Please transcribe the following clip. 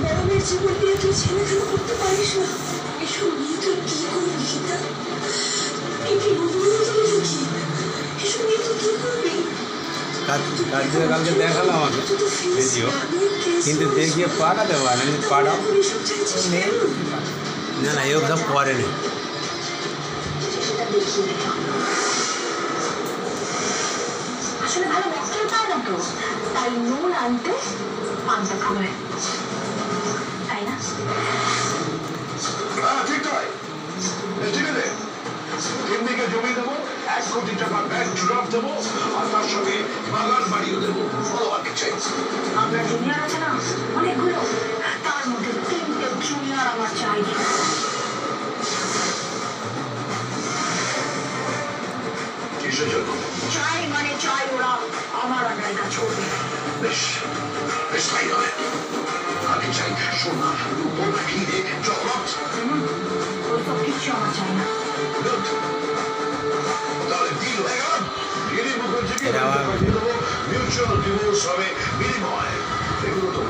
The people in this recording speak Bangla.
ম্যাডামের জীবন নিয়ে তুই ছেলেখেলা করতে পারিস না। এসব নিয়ে তুই কি করবি গীতা? কি বলবো নাকি? এসব নিয়ে তুই কি করবি? কালকে দেখালো আমাকে ভিডিও, কিন্তু দেখিয়ে পাঠাতে পারে না। পাঠাও নেই, না না এও সব করেনি। আসলে ভালো মশলা পায় না তো, তাই নুন আনতে পান্তা খাবে, তাই না? ঠিক তাই, ঠিক আছে। 3 বিঘা জমি দেবো, 1 কোটি টাকা ব্যাংক ড্রাফট দেবো, আর তার সঙ্গে বাগান বাড়িও দেবো। আর কি চাই? আপনার জুনিয়র আছে না অনেকগুলো, তার মধ্যে 3টে জুনিয়র আমার চাই। কিসের জন্য? চাই মানে চাই, ওরা আমার আন্ডারে কাজ করবে। বেশ বেশ তাই হয়। আমি চাই সোনা, রূপো, হিরে, জগৎ। ওসব কিচ্ছু আমার চাই না। তাহলে ডিল হয়ে গেল। গিরি মুখার্জিকে পাঠিয়ে দেবো, মিউচুয়াল ডিভোর্স হবে বিনিময়। এগুলো তো